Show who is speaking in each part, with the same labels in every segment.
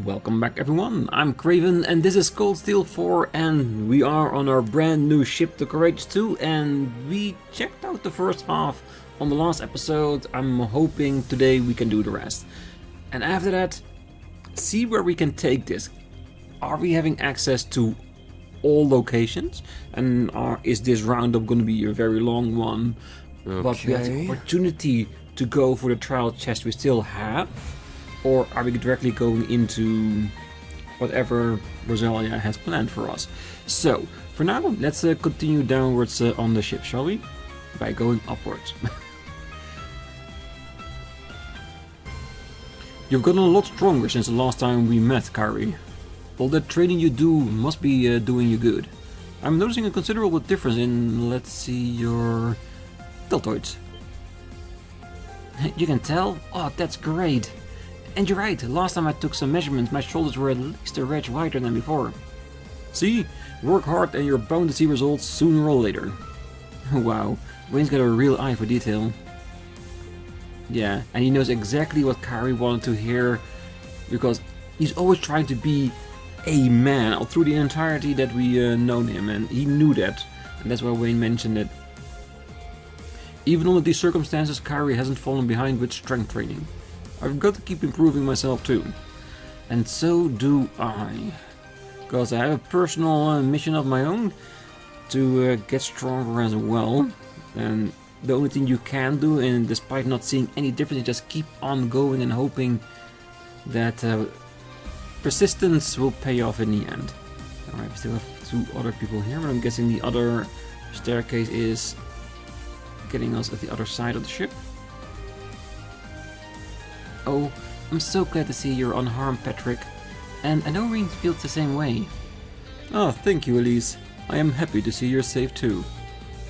Speaker 1: Welcome back everyone, I'm Craven and this is Cold Steel 4 and we are on our brand new ship, the Courageous 2, and we checked out the first half on the last episode. I'm hoping today we can do the rest. And after that, see where we can take this. Are we having access to all locations? And is this roundup going to be a very long one?
Speaker 2: Okay.
Speaker 1: But we have the opportunity to go for the trial chest we still have. Or are we directly going into whatever Rosalia has planned for us? So, for now, let's continue downwards on the ship, shall we? By going upwards. You've gotten a lot stronger since the last time we met, Kari. All that training you do must be doing you good. I'm noticing a considerable difference in, let's see, your deltoids. You can tell? Oh, that's great. And you're right, last time I took some measurements, my shoulders were at least a ridge wider than before. See? Work hard and you're bound to see results sooner or later. Wow, Wayne's got a real eye for detail. Yeah, and he knows exactly what Kari wanted to hear, because he's always trying to be a man all through the entirety that we known him, and he knew that, and that's why Wayne mentioned it. Even under these circumstances, Kari hasn't fallen behind with strength training. I've got to keep improving myself too. And so do I. Because I have a personal mission of my own to get stronger as well. And the only thing you can do, and despite not seeing any difference, is just keep on going and hoping that persistence will pay off in the end. Alright, we still have two other people here, but I'm guessing the other staircase is getting us at the other side of the ship. Oh, I'm so glad to see you're unharmed, Patrick. And I know Rean feels the same way. Ah, thank you, Elise. I am happy to see you're safe too.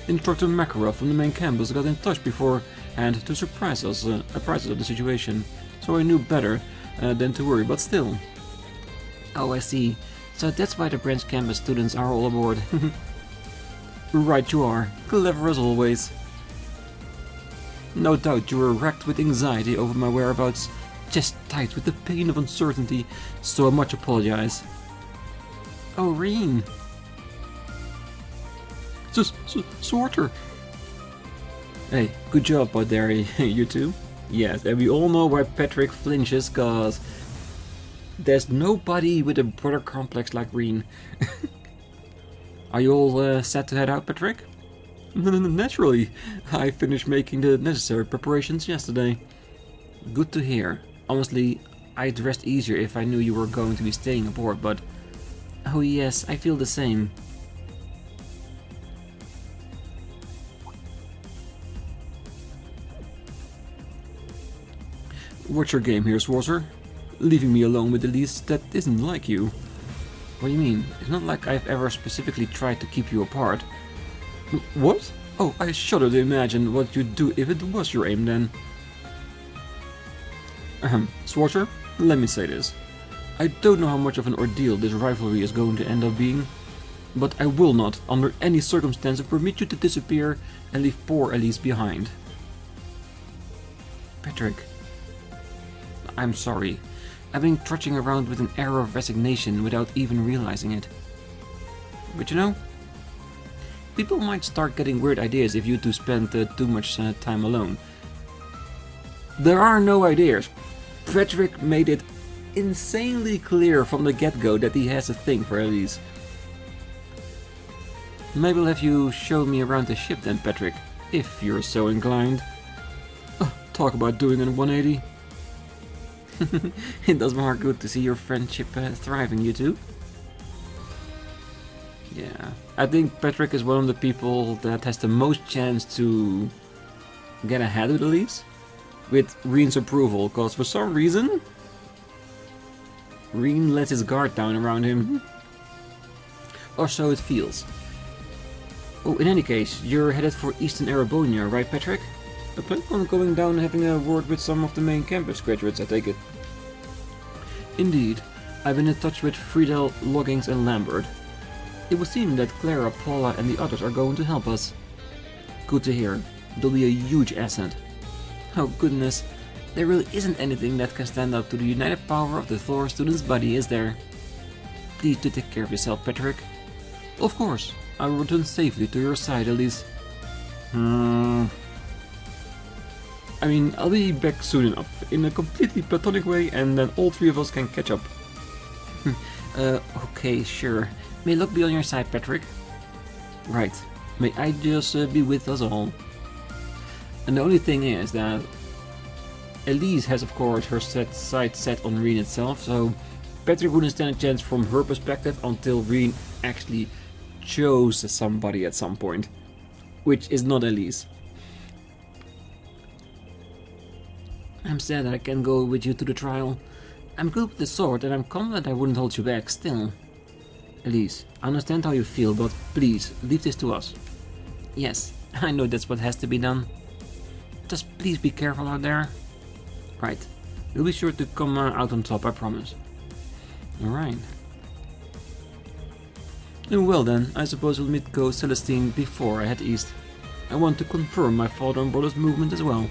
Speaker 1: Instructor Makarov from the main campus got in touch beforehand to surprise us, apprise us of the situation, so I knew better than to worry, but still. Oh, I see. So that's why the branch campus students are all aboard. Right you are. Clever as always. No doubt you were racked with anxiety over my whereabouts, chest tight with the pain of uncertainty, so I much apologize. Oh, Rean! Schwarzer! Hey, good job out there, you two. Yes, and we all know why Patrick flinches, cause there's nobody with a brother complex like Rean. Are you all set to head out, Patrick? Naturally, I finished making the necessary preparations yesterday. Good to hear. Honestly, I'd rest easier if I knew you were going to be staying aboard, but... Oh yes, I feel the same. What's your game here, Schwarzer? Leaving me alone with Elise, that isn't like you. What do you mean? It's not like I've ever specifically tried to keep you apart. What? Oh, I shudder to imagine what you'd do if it was your aim then. Schwarzer, let me say this. I don't know how much of an ordeal this rivalry is going to end up being, but I will not, under any circumstance, permit you to disappear and leave poor Elise behind. Patrick. I'm sorry. I've been trudging around with an air of resignation without even realizing it. But you know, people might start getting weird ideas if you two spend too much time alone. There are no ideas. Patrick made it insanely clear from the get-go that he has a thing for Elise. Maybe I'll have you show me around the ship then, Patrick, if you're so inclined. Talk about doing a 180. It does my heart good to see your friendship thriving, you two. Yeah, I think Patrick is one of the people that has the most chance to get ahead with Elise, with Rean's approval, because for some reason, Rean lets his guard down around him. Or so it feels. Oh, in any case, you're headed for Eastern Erebonia, right, Patrick? I plan on going down and having a word with some of the main campus graduates, I take it. Indeed, I've been in touch with Friedel, Loggins and Lambert. It would seem that Clara, Paula and the others are going to help us. Good to hear. They'll be a huge asset. Oh goodness, There really isn't anything that can stand up to the united power of the Thor student's body, is there? Please do take care of yourself, Patrick. Of course, I will return safely to your side, Elise. I mean, I'll be back soon enough, in a completely platonic way, and then all three of us can catch up. Okay, sure. May luck be on your side, Patrick. Right. May I just be with us all. And the only thing is that Elise has, of course, her sights set on Rean itself, so Patrick wouldn't stand a chance from her perspective until Rean actually chose somebody at some point, which is not Elise. I'm sad that I can't go with you to the trial. I'm good with the sword and I'm confident I wouldn't hold you back still. Elise, I understand how you feel, but please, leave this to us. Yes, I know that's what has to be done. Just please be careful out there. Right, we'll be sure to come out on top, I promise. Alright. Well then, I suppose we'll meet Ghost Celestine before I head east. I want to confirm my father and brother's movement as well.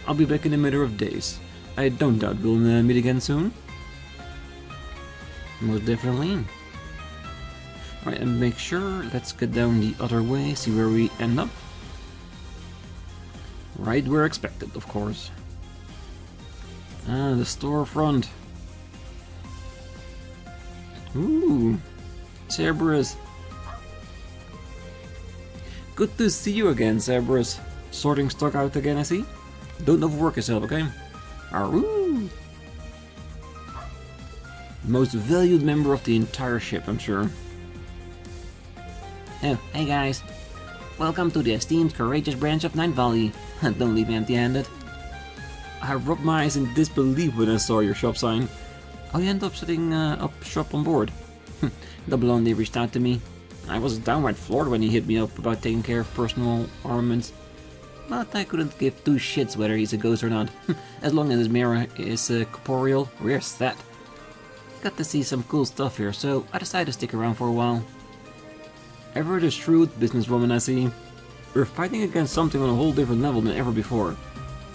Speaker 1: I'll be back in a matter of days. I don't doubt we'll meet again soon. Most definitely. Alright, and make sure, let's get down the other way, see where we end up. Right where expected, of course. Ah, the storefront. Ooh, Cerberus. Good to see you again, Cerberus. Sorting stock out again, I see. Don't overwork yourself, okay? Aroo! Most valued member of the entire ship, I'm sure. Oh, hey guys. Welcome to the esteemed, courageous branch of Night Valley. Don't leave empty-handed. I rubbed my eyes in disbelief when I saw your shop sign. How you end up setting up shop on board? The blondie reached out to me. I was downright floored when he hit me up about taking care of personal armaments. But I couldn't give two shits whether he's a ghost or not. As long as his mirror is corporeal, we're set. Got to see some cool stuff here, so I decided to stick around for a while. Ever the shrewd businesswoman I see? We're fighting against something on a whole different level than ever before.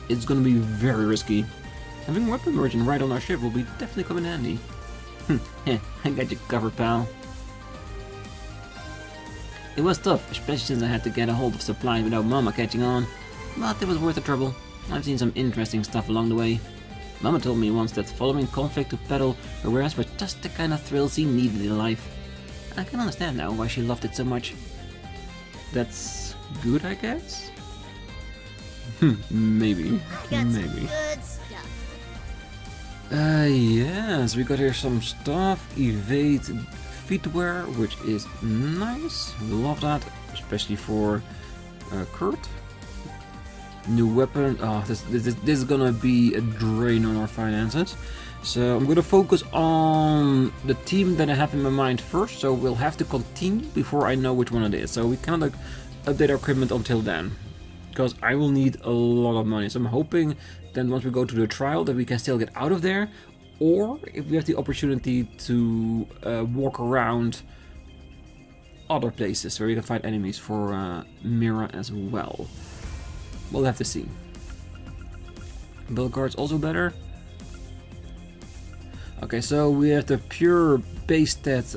Speaker 1: It's gonna be very risky. Having a weapon merchant right on our ship will be definitely come in handy. I got you covered, pal. It was tough, especially since I had to get a hold of supplies without Mama catching on. But it was worth the trouble. I've seen some interesting stuff along the way. Mama told me once that following conflict to peddle her wares was just the kind of thrills he needed in life. I can understand now why she loved it so much. That's good, I guess? Maybe. Maybe. Yes, we got here some stuff. Evade feetwear, which is nice. We love that, especially for Kurt. New weapon. Oh, this is gonna be a drain on our finances. So I'm gonna focus on the team that I have in my mind first. So we'll have to continue before I know which one it is. So we cannot update our equipment until then, because I will need a lot of money. So I'm hoping then once we go to the trial that we can still get out of there, or if we have the opportunity to walk around other places where we can find enemies for Mira as well. We'll have to see. Belguard's also better. Okay, so we have the pure base stat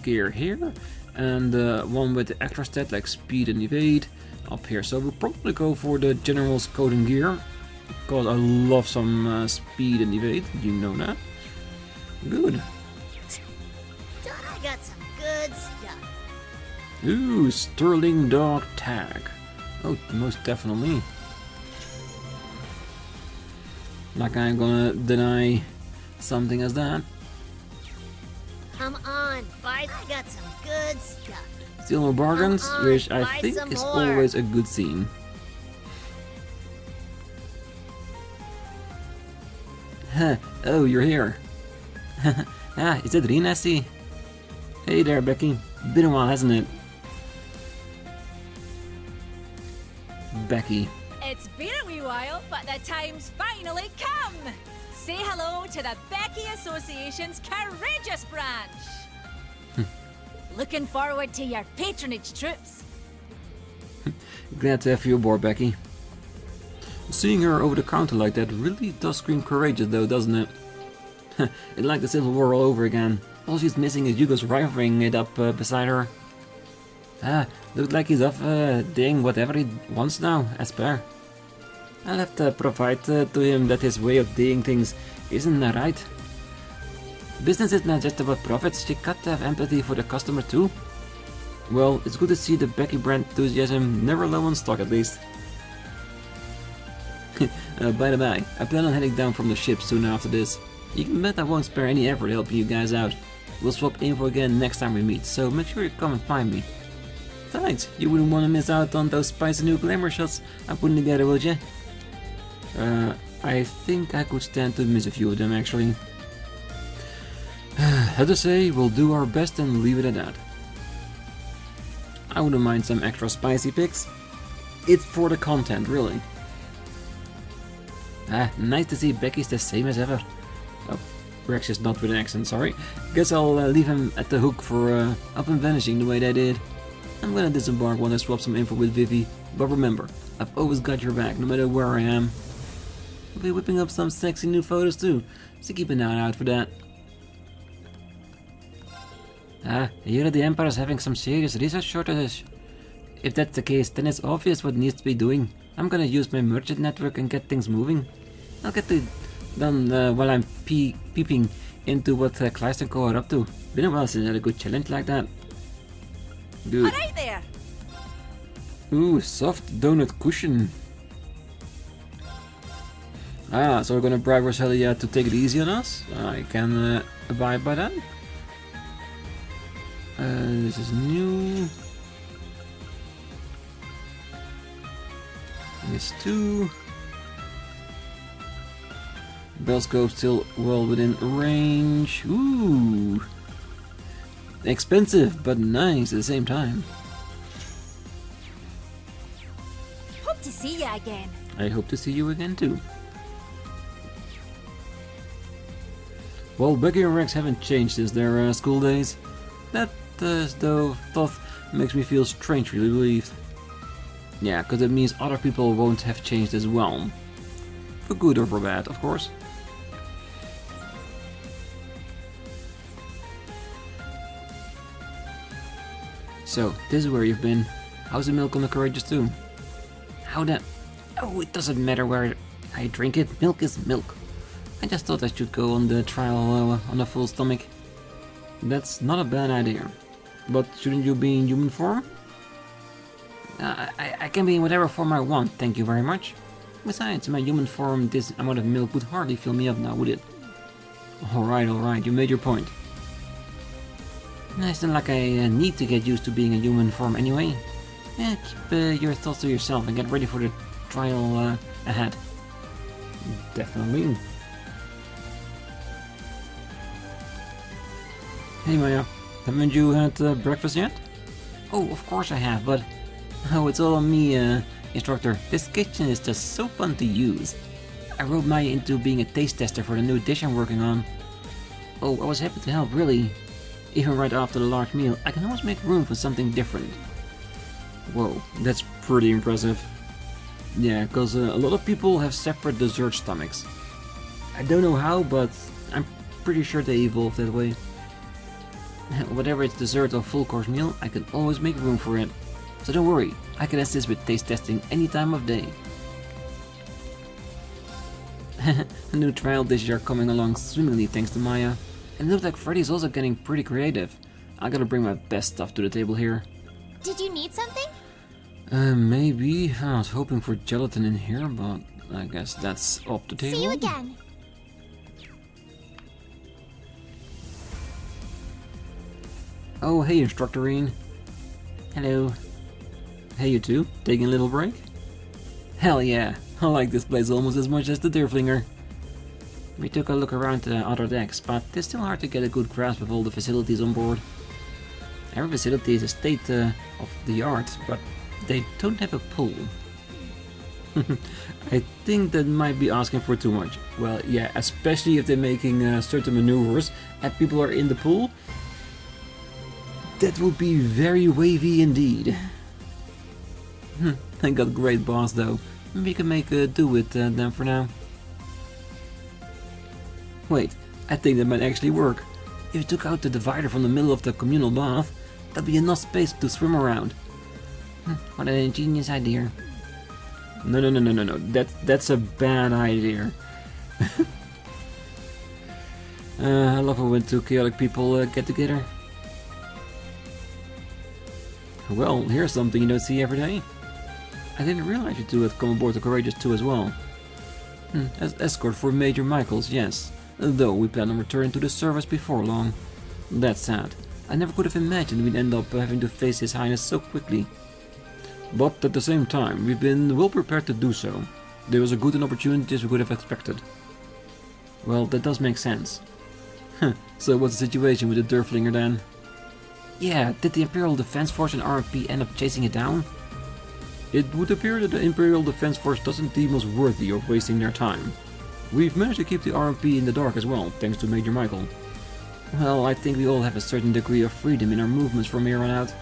Speaker 1: gear here, and one with the extra stat like speed and evade up here. So we'll probably go for the general's coding gear, because I love some speed and evade. You know that. Good.
Speaker 2: I got some good stuff.
Speaker 1: Ooh, Sterling Dog Tag. Oh, most definitely. Like I'm gonna deny something as that.
Speaker 2: Come on, buy. I got some good stuff.
Speaker 1: Steal more bargains,
Speaker 2: Come on,
Speaker 1: which I
Speaker 2: buy
Speaker 1: think
Speaker 2: some
Speaker 1: is
Speaker 2: more.
Speaker 1: always a good scene. Huh, oh, you're here. Ah, is that Rean I see? Hey there, Becky. Been a while, hasn't it? Becky.
Speaker 3: It's been a wee while, but the time's finally come! Say hello to the Becky Association's Courageous Branch! Looking forward to your patronage, troops.
Speaker 1: Glad to have you aboard, Becky. Seeing her over the counter like that really does scream courageous though, doesn't it? It's like the Civil War all over again. All she's missing is Hugo's rifling it up beside her. Looks like he's off doing whatever he wants now, I swear. I'll have to provide to him that his way of doing things isn't right. Business is not just about profits, you got to have empathy for the customer too. Well, it's good to see the Becky brand enthusiasm never low on stock at least. By the by, I plan on heading down from the ship soon after this. You can bet I won't spare any effort helping you guys out. We'll swap info again next time we meet, so make sure you come and find me. Thanks, you wouldn't want to miss out on those spicy new glamour shots I'm putting together, would you? I think I could stand to miss a few of them actually. Had to say, we'll do our best and leave it at that. I wouldn't mind some extra spicy pics. It's for the content, really. Nice to see Becky's the same as ever. Oh, Rex is not with an accent, sorry. Guess I'll leave him at the hook for up and vanishing the way they did. I'm gonna disembark when I swap some info with Vivi, but remember, I've always got your back, no matter where I am. I'll be whipping up some sexy new photos too, so keep an eye out for that. I hear that the Empire is having some serious research shortages. If that's the case, then it's obvious what needs to be doing. I'm gonna use my merchant network and get things moving. I'll get it done while I'm peeping into what Class VII are up to. Been a while since I had a good challenge like that. Good.
Speaker 3: Alright there!
Speaker 1: Ooh, soft donut cushion. So we're gonna bribe Roselia to take it easy on us? I can abide by that. This is new. This too. Bell scope still well within range. Ooh. Expensive, but nice at the same time.
Speaker 3: Hope to see you again.
Speaker 1: I hope to see you again too. Well, Becky and Rex haven't changed since their school days. That, though, thought makes me feel strangely relieved. Yeah, because it means other people won't have changed as well. For good or for bad, of course. So, this is where you've been. How's the milk on the Courageous too? How the... Oh, it doesn't matter where I drink it. Milk is milk. I just thought I should go on the trial on a full stomach. That's not a bad idea. But shouldn't you be in human form? I can be in whatever form I want, thank you very much. Besides, in my human form, this amount of milk would hardly fill me up now, would it? Alright, you made your point. It's not like I need to get used to being a human form anyway. Keep your thoughts to yourself and get ready for the trial ahead. Definitely. Hey Maya, haven't you had breakfast yet? Oh, of course I have, but... Oh, it's all on me, instructor. This kitchen is just so fun to use. I roped Maya into being a taste tester for the new dish I'm working on. Oh, I was happy to help, really. Even right after the large meal, I can always make room for something different. Whoa, that's pretty impressive. Yeah, because a lot of people have separate dessert stomachs. I don't know how, but I'm pretty sure they evolved that way. Whatever it's dessert or full course meal, I can always make room for it. So don't worry, I can assist with taste testing any time of day. The new trial dishes are coming along swimmingly thanks to Maya. And it looks like Freddy's also getting pretty creative. I gotta bring my best stuff to the table here.
Speaker 2: Did you need something?
Speaker 1: Maybe. I was hoping for gelatin in here, but I guess that's off the table.
Speaker 2: See you again.
Speaker 1: Oh, hey, Instructor Rean. Hello. Hey, you two. Taking a little break? Hell yeah. I like this place almost as much as the Deerflinger. We took a look around the other decks, but it's still hard to get a good grasp of all the facilities on board. Every facility is a state of the art, but they don't have a pool. I think that might be asking for too much. Well, yeah, especially if they're making certain maneuvers and people are in the pool. That would be very wavy indeed. I got great boss though. maybe we can make do with them for now. Wait, I think that might actually work. If you took out the divider from the middle of the communal bath, there'd be enough space to swim around. What an ingenious idea. No. That's a bad idea. I love it when two chaotic people get together. Well, here's something you don't see every day. I didn't realize you two had come aboard the Courageous 2 as well. As escort for Major Michaels, yes. Though we plan on returning to the service before long. That's sad. I never could have imagined we'd end up having to face His Highness so quickly. But at the same time, we've been well prepared to do so. There was as good an opportunity as we could have expected. Well, that does make sense. So what's the situation with the Durflinger then? Yeah, did the Imperial Defense Force and RMP end up chasing it down? It would appear that the Imperial Defense Force doesn't deem us worthy of wasting their time. We've managed to keep the RMP in the dark as well, thanks to Major Michael. Well, I think we all have a certain degree of freedom in our movements from here on out.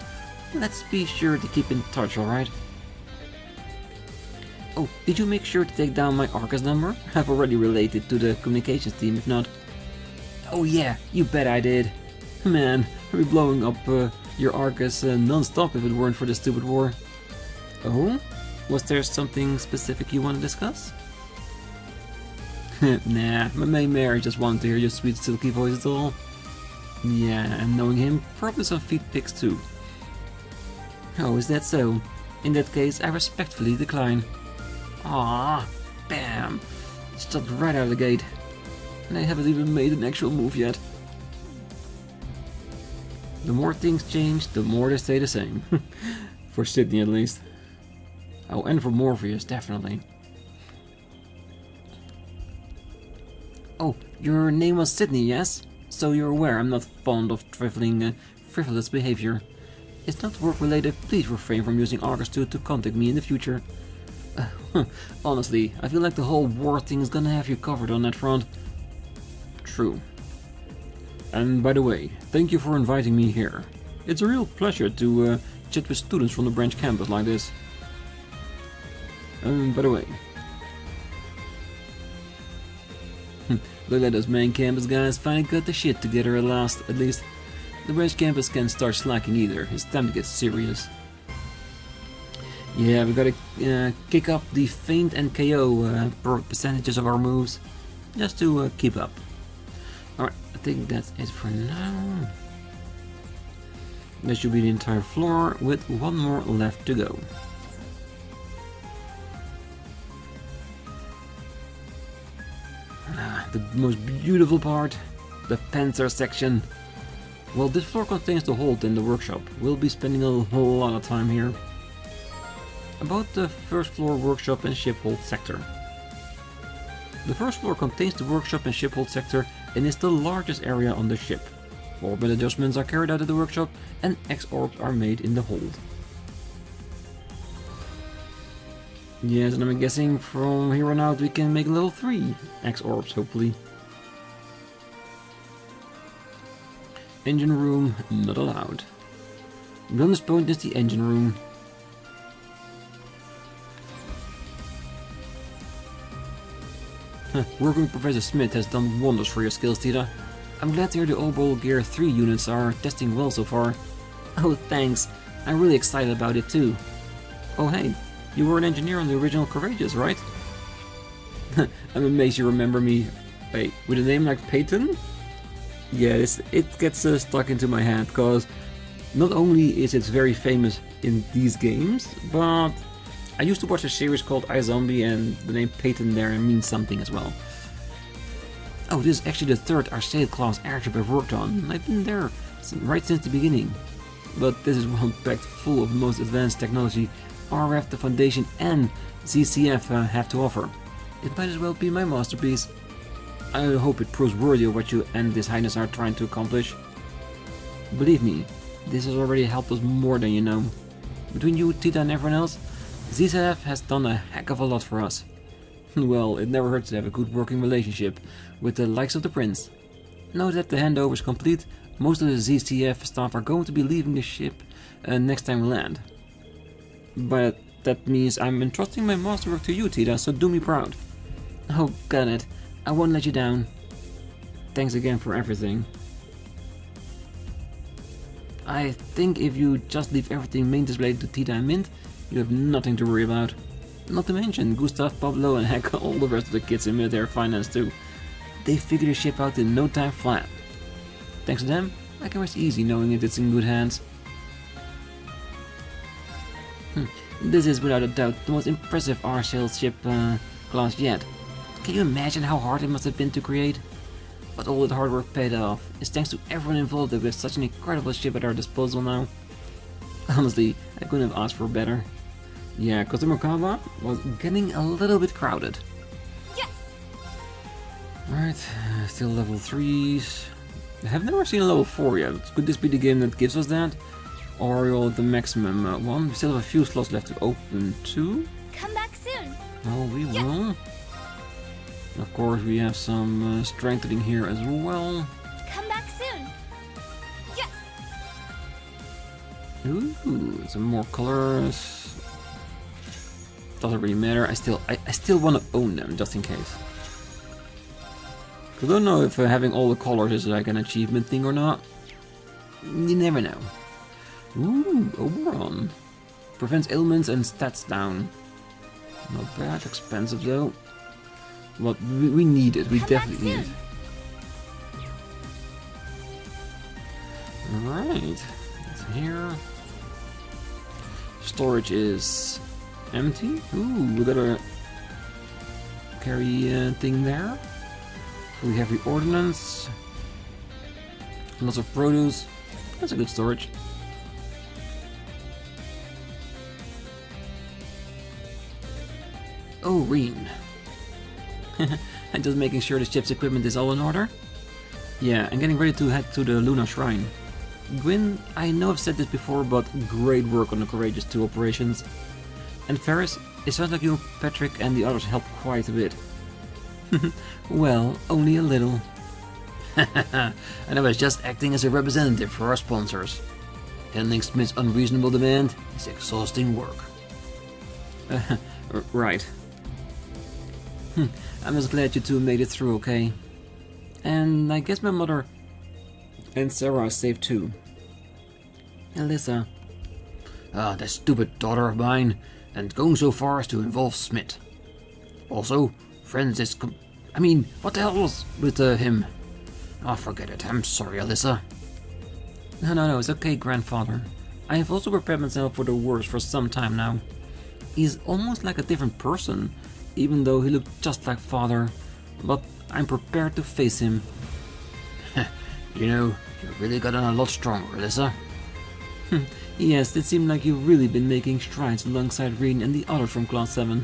Speaker 1: Let's be sure to keep in touch, alright? Oh, did you make sure to take down my Arcus number? I've already related to the communications team, if not. Oh yeah, you bet I did. Man, I'd be blowing up your Arcus non-stop if it weren't for the stupid war. Oh? Was there something specific you want to discuss? Nah, my main mayor just wanted to hear your sweet silky voice at all. Yeah, and knowing him, probably some feet pics too. Oh, is that so? In that case, I respectfully decline. Ah, bam! Stopped right out of the gate. And I haven't even made an actual move yet. The more things change, the more they stay the same. For Sydney at least. Oh, and for Morpheus, definitely. Oh, your name was Sydney, yes? So you're aware I'm not fond of frivolous behavior. It's not work-related, please refrain from using Arcus 2 to contact me in the future. Honestly, I feel like the whole war thing is gonna have you covered on that front. True. And by the way, thank you for inviting me here. It's a real pleasure to chat with students from the branch campus like this. By the way, look at those main campus guys finally got the shit together at last. At least the branch campus can't start slacking either. It's time to get serious. Yeah, we gotta kick up the feint and KO percentages of our moves just to keep up. Alright, I think that's it for now. That should be the entire floor with one more left to go. The most beautiful part, the Panzer section. Well, this floor contains the hold and the workshop. We'll be spending a whole lot of time here. About the first floor workshop and ship hold sector. The first floor contains the workshop and ship hold sector and is the largest area on the ship. Orbit adjustments are carried out at the workshop and X-orbs are made in the hold. Yes, and I'm guessing from here on out we can make level 3 X-orbs, hopefully. Engine room, not allowed. Bonus point is the engine room. Working with Professor Smith has done wonders for your skills, Tita. I'm glad to hear the Obol Gear 3 units are testing well so far. Oh, thanks. I'm really excited about it too. Oh hey, you were an engineer on the original Courageous, right? I'm amazed you remember me. Wait, with a name like Peyton? Yeah, it gets stuck into my head, because not only is it very famous in these games, but I used to watch a series called iZombie and the name Peyton there means something as well. Oh, this is actually the third Arcade class airship I've worked on. I've been there right since the beginning. But this is one packed full of the most advanced technology RF, the Foundation and ZCF have to offer. It might as well be my masterpiece. I hope it proves worthy of what you and His Highness are trying to accomplish. Believe me, this has already helped us more than you know. Between you, Tita and everyone else, ZCF has done a heck of a lot for us. Well, it never hurts to have a good working relationship with the likes of the Prince. Now that the handover is complete, most of the ZCF staff are going to be leaving the ship next time we land. But that means I'm entrusting my masterwork to you, Tita, so do me proud. Oh, got it. I won't let you down. Thanks again for everything. I think if you just leave everything main displayed to Tita and Mint, you have nothing to worry about. Not to mention Gustav, Pablo, and heck, all the rest of the kids in military finance too. They figure the ship out in no time flat. Thanks to them, I can rest easy knowing it's in good hands. This is without a doubt the most impressive R-Shell ship class yet. Can you imagine how hard it must have been to create? But all that hard work paid off. It's thanks to everyone involved that we have such an incredible ship at our disposal now. Honestly, I couldn't have asked for better. Yeah, because the Merkaba was getting a little bit crowded.
Speaker 3: Yes!
Speaker 1: Alright, still level 3s. I have never seen a level 4 yet. Could this be the game that gives us that? Or are we all at the maximum one? We still have a few slots left to open too.
Speaker 2: Come back soon.
Speaker 1: Oh, we will. Of course, we have some strengthening here as well.
Speaker 2: Come back soon. Yes.
Speaker 1: Ooh, some more colors. Doesn't really matter. I still want to own them just in case. I don't know if having all the colors is like an achievement thing or not. You never know. Ooh, Oberon. Prevents ailments and stats down. Not bad, expensive though. But we need it, we definitely need it. Alright, it's here. Storage is empty. Ooh, we got a carry thing there. Fully heavy ordnance. Lots of produce. That's a good storage. Oh, Rean. I'm just making sure the ship's equipment is all in order. Yeah, I'm getting ready to head to the Luna Shrine. Gwyn, I know I've said this before, but great work on the Courageous 2 operations. And Ferris, it sounds like you, Patrick, and the others helped quite a bit. Well, only a little. And I was just acting as a representative for our sponsors. Handling Smith's unreasonable demand is exhausting work. Right. I'm just glad you two made it through okay. And I guess my mother and Sarah are safe too. Alyssa. Ah, that stupid daughter of mine, and going so far as to involve Smith. Also, friends is I mean, what the hell was with him? Oh, forget it. I'm sorry, Alyssa. No, it's okay, grandfather. I have also prepared myself for the worst for some time now. He's almost like a different person, even though he looked just like father, but I'm prepared to face him. You know, you've really gotten a lot stronger, Alyssa. Yes, it seemed like you've really been making strides alongside Rean and the others from Class VII.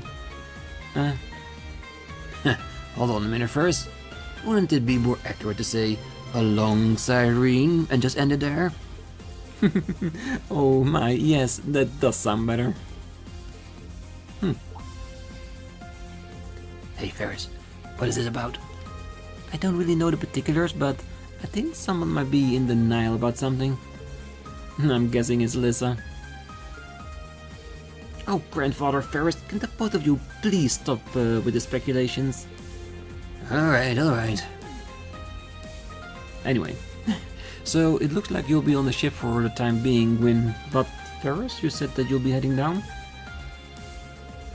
Speaker 1: Hold on a minute first. Wouldn't it be more accurate to say alongside Rean and just end it there? Oh my, yes, that does sound better. Hey Ferris, what is this about? I don't really know the particulars, but I think someone might be in denial about something. I'm guessing it's Alyssa. Oh, Grandfather Ferris, can the both of you please stop with the speculations? Alright. Anyway, so it looks like you'll be on the ship for the time being, Gwyn. But Ferris, you said that you'll be heading down?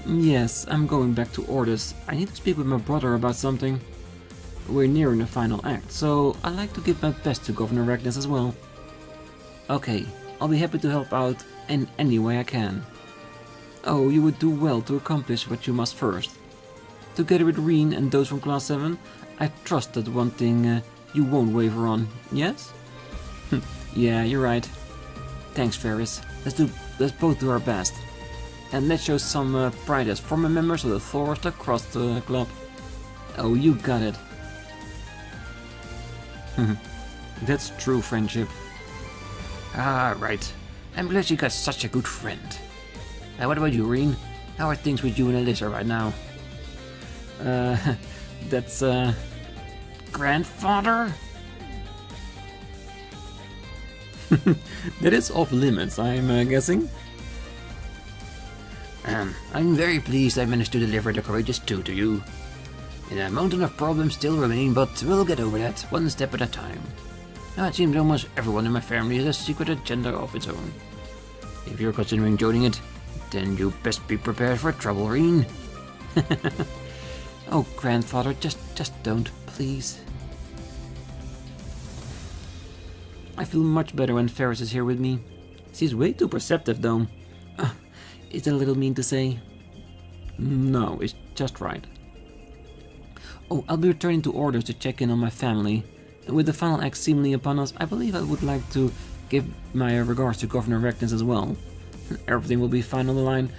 Speaker 1: Yes, I'm going back to Ordis. I need to speak with my brother about something. We're nearing the final act, so I'd like to give my best to Governor Ragnas as well. Okay, I'll be happy to help out in any way I can. Oh, you would do well to accomplish what you must first. Together with Rean and those from Class 7, I trust that one thing you won't waver on, yes? Yeah, you're right. Thanks, Ferris. Let's both do our best. And let's show some pride as former members of the Thor's Lacrosse Club. Oh, you got it. That's true friendship. Ah, right. I'm glad you got such a good friend. What about you, Rean? How are things with you and Alyssa right now? That's, grandfather? That is off limits, I'm guessing. I'm very pleased I managed to deliver the Courageous 2 to you. A mountain of problems still remain, but we'll get over that, one step at a time. Now it seems almost everyone in my family has a secret agenda of its own. If you're considering joining it, then you best be prepared for trouble, Rean. Oh, grandfather, just don't, please. I feel much better when Ferris is here with me. She's way too perceptive, though. It's a little mean to say. No, it's just right. Oh, I'll be returning to orders to check in on my family. And with the final act seemingly upon us, I believe I would like to give my regards to Governor Reckless as well. Everything will be fine on the line.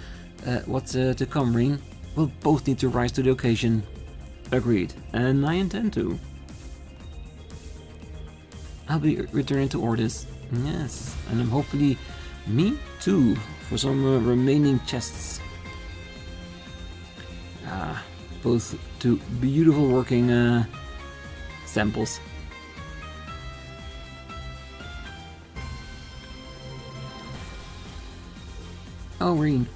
Speaker 1: What's to come, Rean? We'll both need to rise to the occasion. Agreed, and I intend to. I'll be returning to orders. Yes, and I'm hopefully me too for some remaining chests. Both two beautiful working samples. Oh, Rean.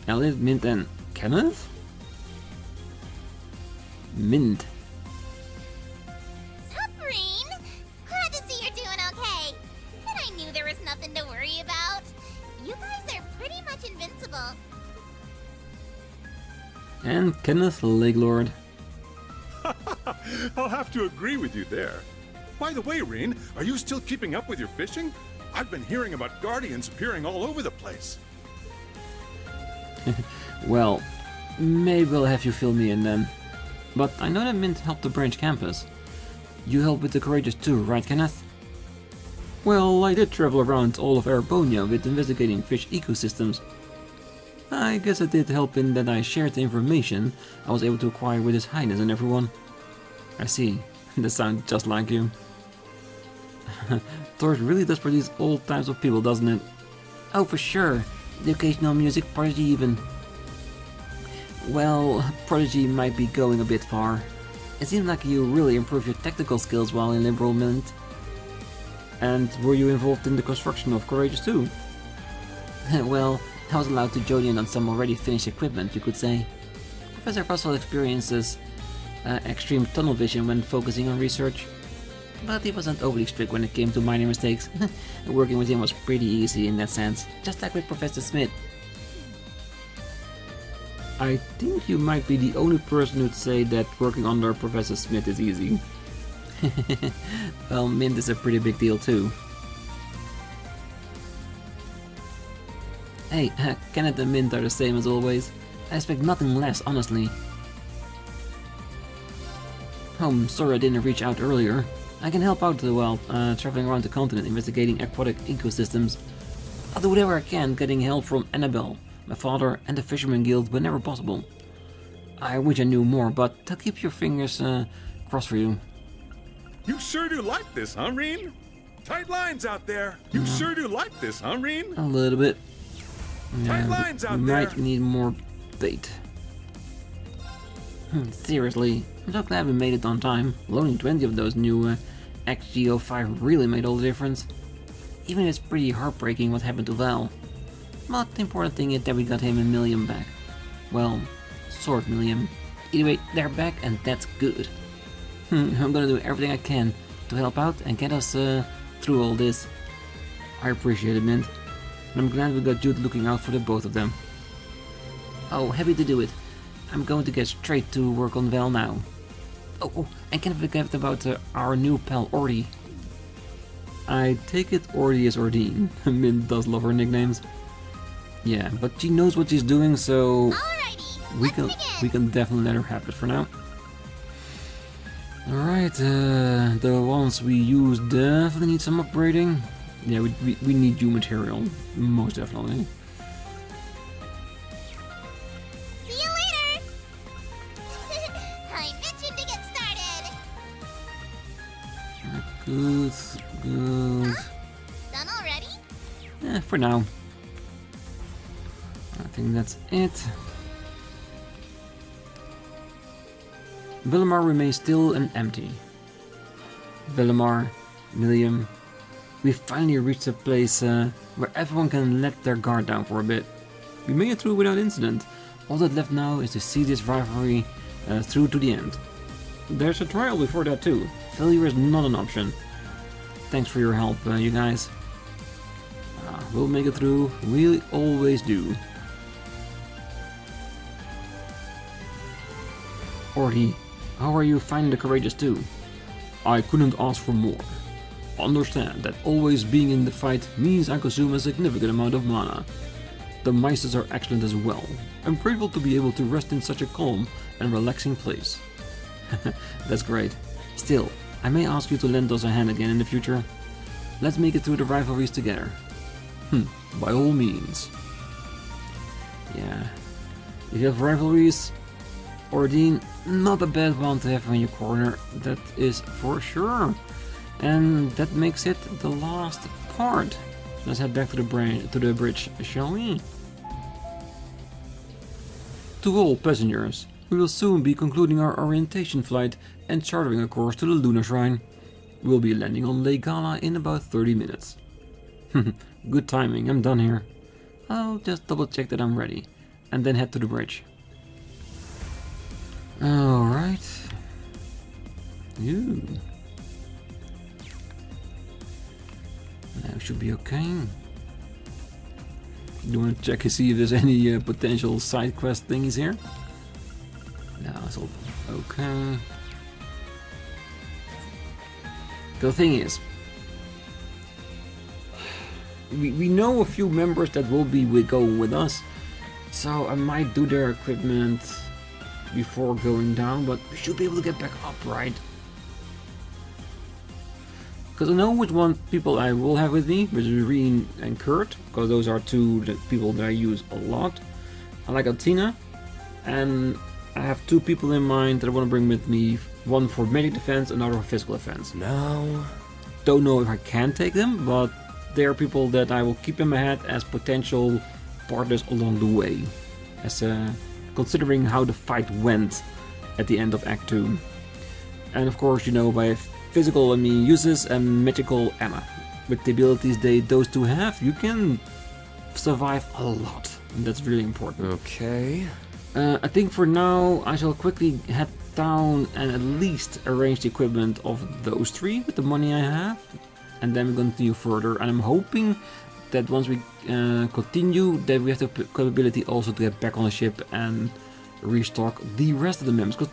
Speaker 1: Elliot, Mint, and Kenneth? Mint.
Speaker 2: Sup, Rean? Glad to see you're doing okay. And I knew there was nothing to worry about. You guys are pretty much invincible.
Speaker 1: And Kenneth Lakelord.
Speaker 4: I'll have to agree with you there. By the way, Rean, are you still keeping up with your fishing? I've been hearing about guardians appearing all over the place.
Speaker 1: Well, maybe I'll have you fill me in then. But I know that Mint helped the branch campus. You helped with the Courageous too, right, Kenneth? Well, I did travel around all of Erebonia with investigating fish ecosystems. I guess I did help in that I shared the information I was able to acquire with His Highness and everyone. I see. That sounds just like you. Thor really does for these old types of people, doesn't it? Oh, for sure. The occasional music prodigy even. Well, prodigy might be going a bit far. It seems like you really improved your technical skills while in Liberal Mint. And were you involved in the construction of Courageous too? Well, I was allowed to join in on some already finished equipment, you could say. Professor Russell experiences extreme tunnel vision when focusing on research. But he wasn't overly strict when it came to minor mistakes. Working with him was pretty easy in that sense, just like with Professor Smith. I think you might be the only person who'd say that working under Professor Smith is easy. Well, Mint is a pretty big deal too. Hey, Kenneth and Mint are the same as always. I expect nothing less, honestly. Oh, sorry I didn't reach out earlier. I can help out while traveling around the continent investigating aquatic ecosystems. I'll do whatever I can getting help from Annabelle, my father, and the Fisherman Guild whenever possible. I wish I knew more, but I'll keep your fingers crossed for you.
Speaker 4: You sure do like this, huh, Rean? Tight lines out there. You sure do like this, huh, Rean?
Speaker 1: A little bit.
Speaker 4: Tight lines out
Speaker 1: Might
Speaker 4: there.
Speaker 1: need more bait. Seriously, I'm so glad we made it on time. Loading 20 of those new XGO5 really made all the difference. Even if it's pretty heartbreaking what happened to Val. But the important thing is that we got him and Milliam back. Well, sort Milliam. Either way, they're back and that's good. I'm gonna do everything I can to help out and get us through all this. I appreciate it, Mint. And I'm glad we got Jude looking out for the both of them. Oh, happy to do it. I'm going to get straight to work on Val now. Oh, and can't forget about our new pal Ordy. I take it Ordy is Ordine. Mint does love her nicknames. Yeah, but she knows what she's doing, so
Speaker 2: Alrighty,
Speaker 1: we can definitely let her have it for now. Alright, the ones we use definitely need some upgrading. Yeah, we need new material, most definitely.
Speaker 2: See you later! I'm itching to get started!
Speaker 1: Good.
Speaker 2: Done already?
Speaker 1: For now. I think that's it. Villamar remains still and empty. Villamar, Milliam, we finally reached a place where everyone can let their guard down for a bit. We made it through without incident. All that left now is to see this rivalry through to the end. There's a trial before that too. Failure is not an option. Thanks for your help, you guys. We'll make it through. We always do. Orty, how are you finding the Courageous 2? I couldn't ask for more. Understand that always being in the fight means I consume a significant amount of mana. The Meisters are excellent as well. I'm grateful to be able to rest in such a calm and relaxing place. That's great. Still, I may ask you to lend us a hand again in the future. Let's make it through the rivalries together. By all means. Yeah. If you have rivalries, Ordine, not a bad one to have in your corner, that is for sure. And that makes it the last part. Let's head back to the bridge, shall we? To all passengers, we will soon be concluding our orientation flight and chartering a course to the Lunar Shrine. We'll be landing on Lake Gala in about 30 minutes. Good timing, I'm done here. I'll just double check that I'm ready, and then head to the bridge. Alright. Ooh. That should be okay. You want to check and see if there's any potential side quest thingies here? No, it's all okay. The thing is, we know a few members that will be going with us, so I might do their equipment before going down, but we should be able to get back up, right? Because I know which one people I will have with me, which is Rean and Kurt, because those are two people that I use a lot. I like Altina, and I have two people in mind that I want to bring with me, one for magic defense, another for physical defense. Now, don't know if I can take them, but they are people that I will keep in my head as potential partners along the way, as considering how the fight went at the end of Act 2. And of course, you know, by physical I mean uses and magical Emma. With the abilities those two have, you can survive a lot, and that's really important. Okay. I think for now I shall quickly head down and at least arrange the equipment of those three with the money I have, and then we're going to continue further. And I'm hoping that once we continue, that we have the capability also to get back on the ship and restock the rest of the members. Because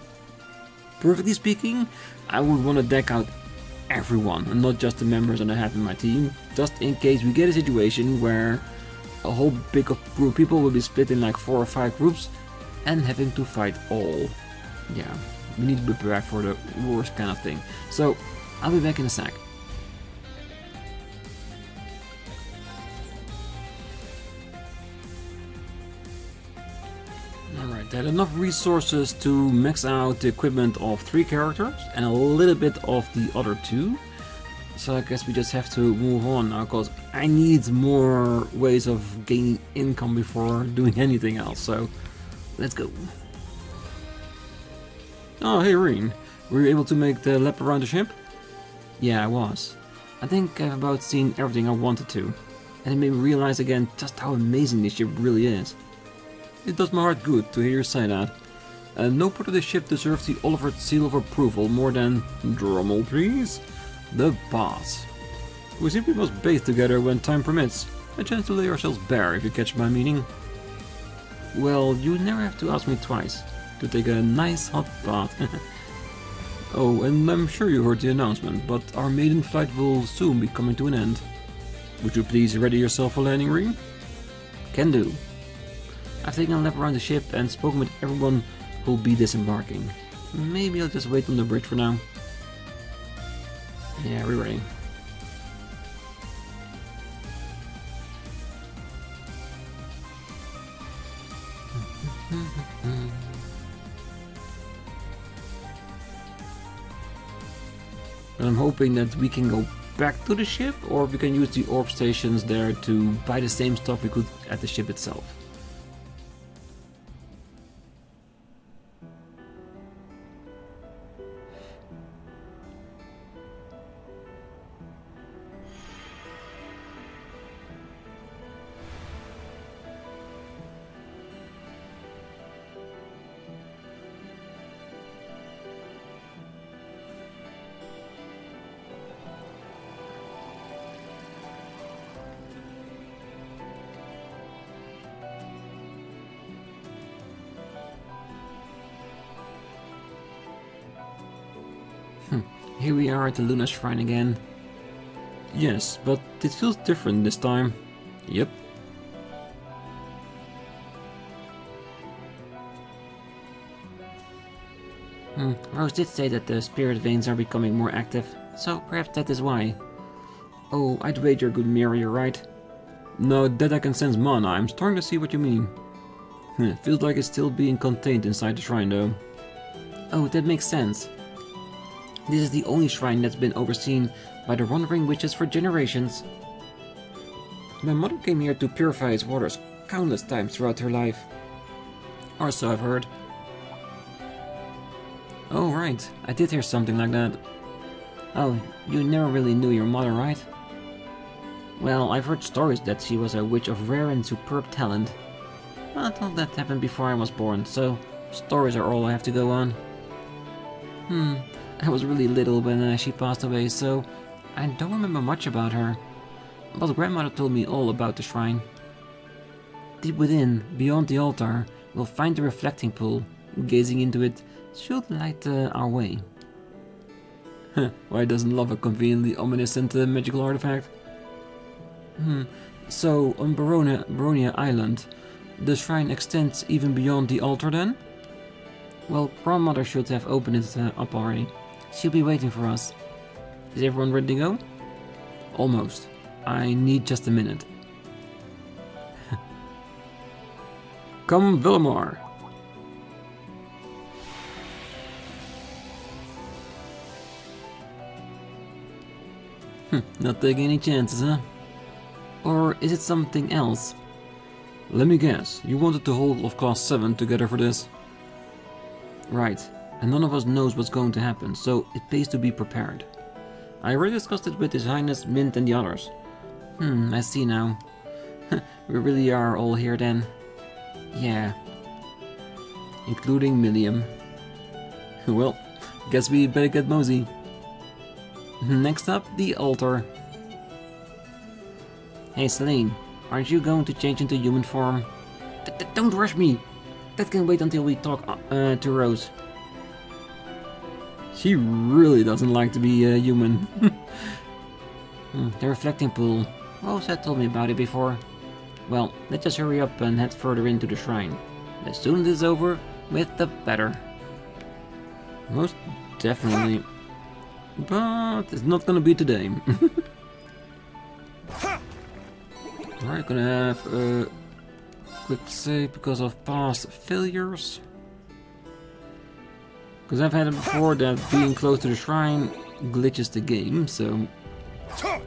Speaker 1: perfectly speaking, I would want to deck out everyone and not just the members that I have in my team, just in case we get a situation where a whole big group of people will be split in like 4 or 5 groups and having to fight all. Yeah, we need to be prepared for the worst kind of thing. So I'll be back in a sec. Alright, I had enough resources to max out the equipment of 3 characters and a little bit of the other 2. So I guess we just have to move on now, because I need more ways of gaining income before doing anything else. So let's go. Oh, hey Rean. Were you able to make the lap around the ship? Yeah, I was. I think I've about seen everything I wanted to. And it made me realize again just how amazing this ship really is. It does my heart good to hear you say that. No part of the ship deserves the Oliver seal of approval more than, drummel please, the boss. We simply must bathe together when time permits. A chance to lay ourselves bare, if you catch my meaning. Well, you never have to ask me twice to take a nice hot bath. Oh, and I'm sure you heard the announcement, but our maiden flight will soon be coming to an end. Would you please ready yourself for landing, Rean? Can do. I've taken a lap around the ship and spoken with everyone who'll be disembarking. Maybe I'll just wait on the bridge for now. Yeah, we're ready. And I'm hoping that we can go back to the ship, or we can use the orb stations there to buy the same stuff we could at the ship itself. Here we are at the Luna Shrine again. Yes, but it feels different this time. Yep. Rose did say that the spirit veins are becoming more active, so perhaps that is why. Oh, I'd wager, good mirror, you're right. No, that I can sense mana, I'm starting to see what you mean. Feels like it's still being contained inside the shrine though. Oh, that makes sense. This is the only shrine that's been overseen by the Wandering Witches for generations. My mother came here to purify its waters countless times throughout her life. Or so I've heard. Oh right, I did hear something like that. Oh, you never really knew your mother, right? Well, I've heard stories that she was a witch of rare and superb talent. But all that happened before I was born, so stories are all I have to go on. I was really little when she passed away, so I don't remember much about her. But grandmother told me all about the shrine. Deep within, beyond the altar, we'll find the reflecting pool. Gazing into it should light our way. Why doesn't love a conveniently omniscient magical artifact? So, on Baronia Island, the shrine extends even beyond the altar then? Well, grandmother should have opened it up already. She'll be waiting for us. Is everyone ready to go? Almost. I need just a minute. Come, Villamar! Not taking any chances, huh? Or is it something else? Let me guess, you wanted the whole of Class 7 together for this? Right, and none of us knows what's going to happen, so it pays to be prepared. I already discussed it with His Highness, Mint and the others. I see now. We really are all here then. Yeah. Including Milliam. Well, guess we better get mosey. Next up, the altar. Hey Celine, aren't you going to change into human form? Don't rush me! That can wait until we talk to Rose. She really doesn't like to be human. The reflecting pool. Rose had told me about it before. Well, let's just hurry up and head further into the shrine. The sooner this is over, with the better. Most definitely. But it's not gonna be today. Alright, gonna have a quick save because of past failures. Because I've had it before that being close to the shrine glitches the game, so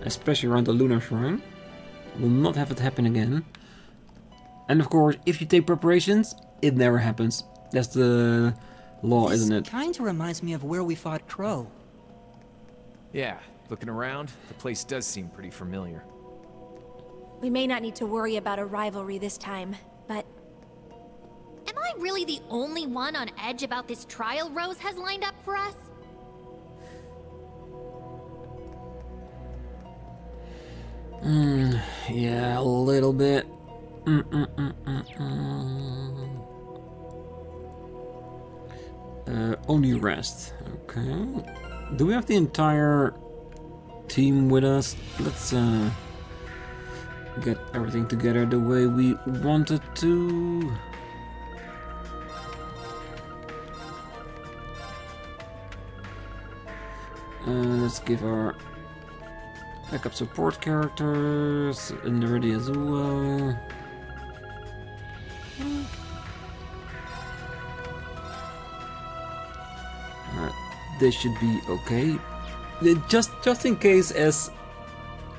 Speaker 1: especially around the Lunar Shrine. Will not have it happen again. And of course, if you take preparations, it never happens. That's the law, isn't it?
Speaker 5: This kinda reminds me of where we fought Crow.
Speaker 6: Yeah, looking around, the place does seem pretty familiar.
Speaker 7: We may not need to worry about a rivalry this time, but...
Speaker 2: Am I really the only one on edge about this trial Rose has lined up for us?
Speaker 1: Yeah, a little bit. Only rest. Okay. Do we have the entire team with us? Let's get everything together the way we wanted to. Let's give our backup support characters and ready as well. Alright, this should be okay. Just in case, as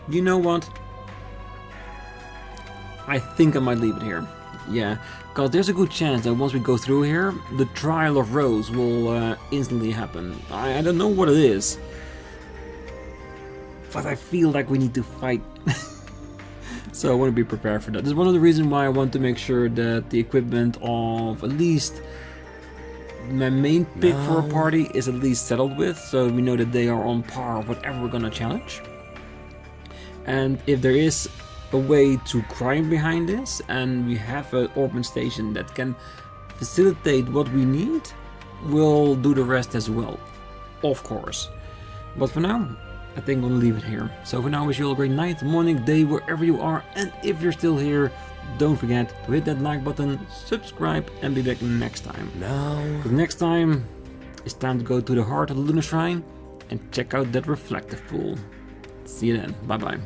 Speaker 1: you know what, I think I might leave it here. Yeah, because there's a good chance that once we go through here, the trial of Rose will instantly happen. I don't know what it is, but I feel like we need to fight. So I want to be prepared for that. This is one of the reasons why I want to make sure that the equipment of at least my main pick for a party is at least settled with, so we know that they are on par with whatever we're gonna challenge. And if there is a way to grind behind this, and we have an Orphan station that can facilitate what we need, we'll do the rest as well, of course. But for now, I think I'm gonna leave it here. So for now, I wish you all a great night, morning, day, wherever you are. And if you're still here, don't forget to hit that like button, subscribe, and be back next time.
Speaker 6: No.
Speaker 1: Because next time, it's time to go to the heart of the Lunar Shrine and check out that reflective pool. See you then. Bye bye.